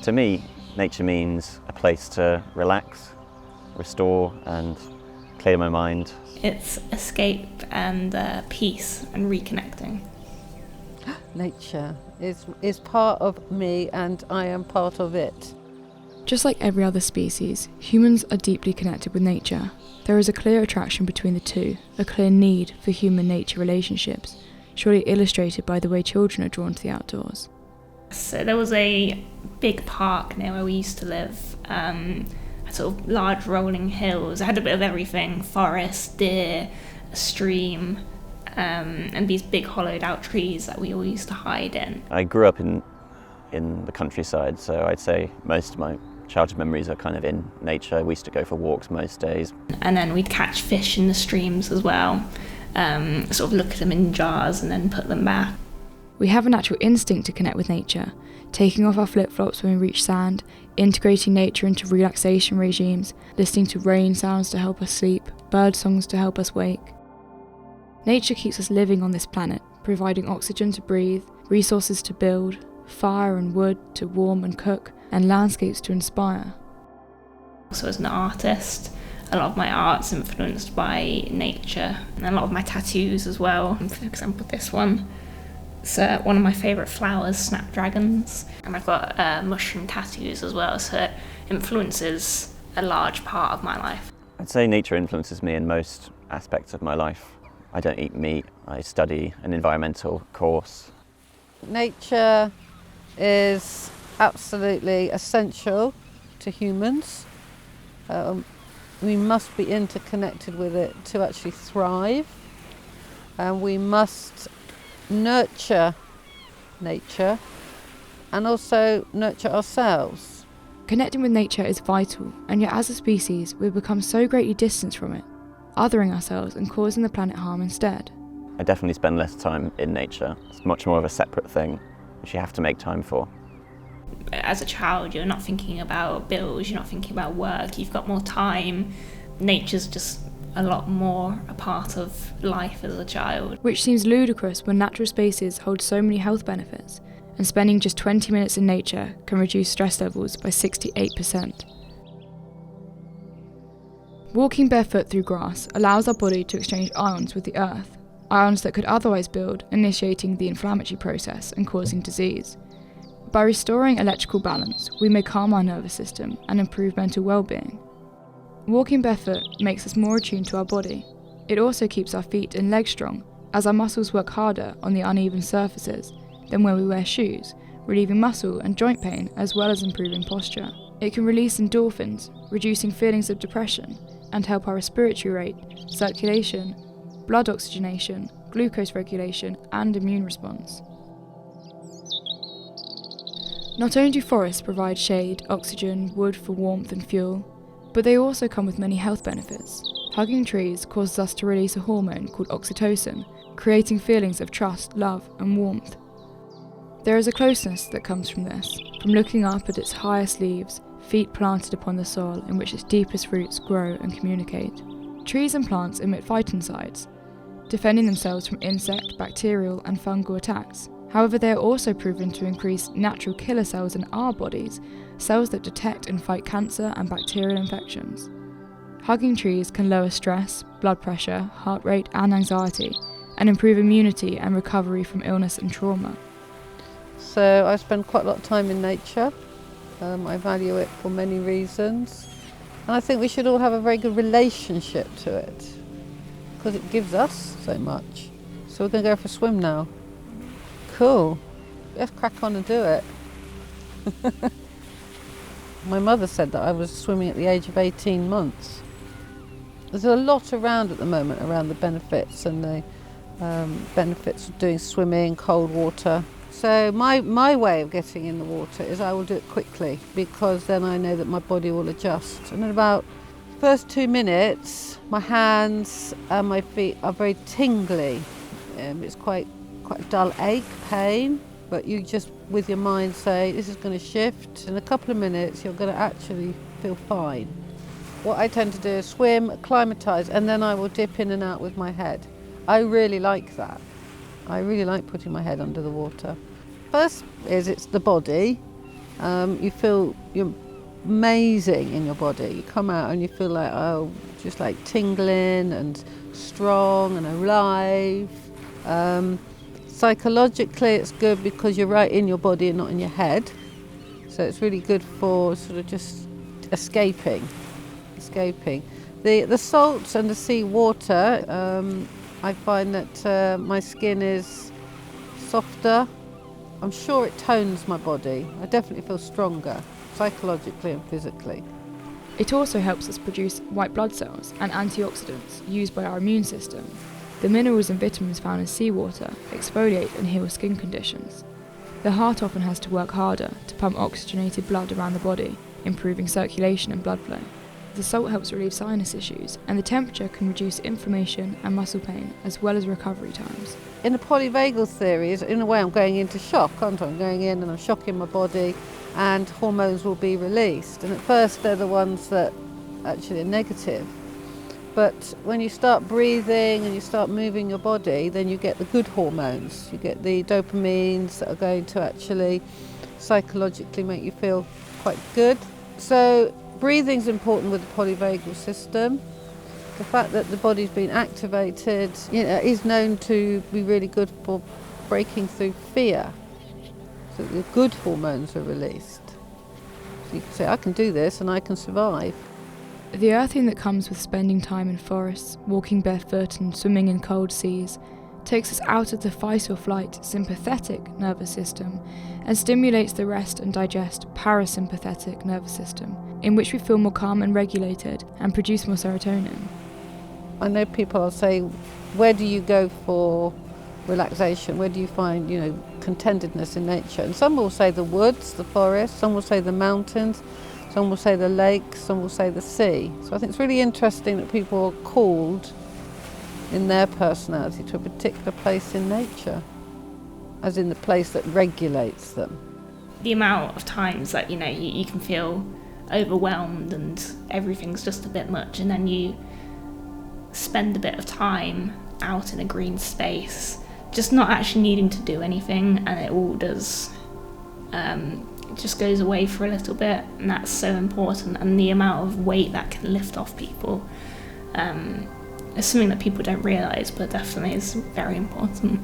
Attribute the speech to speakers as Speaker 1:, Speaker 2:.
Speaker 1: To me, nature means a place to relax, restore and clear my mind.
Speaker 2: It's escape and peace and reconnecting.
Speaker 3: Nature is part of me and I am part of it.
Speaker 4: Just like every other species, humans are deeply connected with nature. There is a clear attraction between the two, a clear need for human-nature relationships, surely illustrated by the way children are drawn to the outdoors.
Speaker 2: So there was a big park near where we used to live, sort of large rolling hills. It had a bit of everything: forest, deer, a stream, and these big hollowed out trees that we all used to hide in.
Speaker 1: I grew up in the countryside, so I'd say most of my childhood memories are kind of in nature. We used to go for walks most days.
Speaker 2: And then we'd catch fish in the streams as well, sort of look at them in jars and then put them back.
Speaker 4: We have a natural instinct to connect with nature, taking off our flip-flops when we reach sand, integrating nature into relaxation regimes, listening to rain sounds to help us sleep, bird songs to help us wake. Nature keeps us living on this planet, providing oxygen to breathe, resources to build, fire and wood to warm and cook, and landscapes to inspire.
Speaker 2: So as an artist, a lot of my art's influenced by nature, and a lot of my tattoos as well. For example, this one. It's one of my favourite flowers, snapdragons, and I've got mushroom tattoos as well, so it influences a large part of my life.
Speaker 1: I'd say nature influences me in most aspects of my life. I don't eat meat, I study an environmental course.
Speaker 3: Nature is absolutely essential to humans. We must be interconnected with it to actually thrive, and we must nurture nature and also nurture ourselves.
Speaker 4: Connecting with nature is vital, and yet as a species we've become so greatly distanced from it, othering ourselves and causing the planet harm instead.
Speaker 1: I definitely spend less time in nature. It's much more of a separate thing, which you have to make time for.
Speaker 2: As a child, you're not thinking about bills, you're not thinking about work, you've got more time. Nature's just a lot more a part of life as a child.
Speaker 4: Which seems ludicrous when natural spaces hold so many health benefits, and spending just 20 minutes in nature can reduce stress levels by 68%. Walking barefoot through grass allows our body to exchange ions with the earth, ions that could otherwise build, initiating the inflammatory process and causing disease. By restoring electrical balance, we may calm our nervous system and improve mental well-being. Walking barefoot makes us more attuned to our body. It also keeps our feet and legs strong, as our muscles work harder on the uneven surfaces than when we wear shoes, relieving muscle and joint pain as well as improving posture. It can release endorphins, reducing feelings of depression, and help our respiratory rate, circulation, blood oxygenation, glucose regulation, and immune response. Not only do forests provide shade, oxygen, wood for warmth and fuel, but they also come with many health benefits. Hugging trees causes us to release a hormone called oxytocin, creating feelings of trust, love, and warmth. There is a closeness that comes from this, from looking up at its highest leaves, feet planted upon the soil in which its deepest roots grow and communicate. Trees and plants emit phytoncides, defending themselves from insect, bacterial, and fungal attacks. However, they are also proven to increase natural killer cells in our bodies, cells that detect and fight cancer and bacterial infections. Hugging trees can lower stress, blood pressure, heart rate, and anxiety, and improve immunity and recovery from illness and trauma.
Speaker 3: So I spend quite a lot of time in nature. I value it for many reasons. And I think we should all have a very good relationship to it, because it gives us so much. So we're going to go for a swim now. Cool. Let's crack on and do it. My mother said that I was swimming at the age of 18 months. There's a lot around at the moment around the benefits and the benefits of doing swimming, cold water. So my way of getting in the water is I will do it quickly, because then I know that my body will adjust. And in about the first 2 minutes, my hands and my feet are very tingly. It's quite a dull ache, pain, but you just with your mind say this is going to shift. In a couple of minutes you're going to actually feel fine. What I tend to do is swim, acclimatise, and then I will dip in and out with my head. I really like that. I really like putting my head under the water. First is it's the body, You feel you're amazing in your body. You come out and you feel like, oh, just like tingling and strong and alive. Psychologically it's good because you're right in your body and not in your head. So it's really good for sort of just escaping. The salts and the sea water, I find that my skin is softer. I'm sure it tones my body. I definitely feel stronger, psychologically and physically.
Speaker 4: It also helps us produce white blood cells and antioxidants used by our immune system. The minerals and vitamins found in seawater exfoliate and heal skin conditions. The heart often has to work harder to pump oxygenated blood around the body, improving circulation and blood flow. The salt helps relieve sinus issues, and the temperature can reduce inflammation and muscle pain, as well as recovery times.
Speaker 3: In the polyvagal theories, in a way I'm going into shock, aren't I? I'm going in and I'm shocking my body and hormones will be released. And at first they're the ones that actually are negative. But when you start breathing and you start moving your body, then you get the good hormones. You get the dopamines that are going to actually psychologically make you feel quite good. So breathing's important with the polyvagal system. The fact that the body's been activated, is known to be really good for breaking through fear. So the good hormones are released. So you can say, I can do this and I can survive.
Speaker 4: The earthing that comes with spending time in forests, walking barefoot and swimming in cold seas takes us out of the fight or flight sympathetic nervous system and stimulates the rest and digest parasympathetic nervous system, in which we feel more calm and regulated and produce more serotonin.
Speaker 3: I know people will say, where do you go for relaxation? Where do you find, contentedness in nature? And some will say the woods, the forest, some will say the mountains, some will say the lakes, some will say the sea. So I think it's really interesting that people are called in their personality to a particular place in nature, as in the place that regulates them.
Speaker 2: The amount of times that, you can feel overwhelmed and everything's just a bit much, and then you spend a bit of time out in a green space, just not actually needing to do anything, and it all does, it just goes away for a little bit, and that's so important. And the amount of weight that can lift off people is something that people don't realise, but definitely is very important.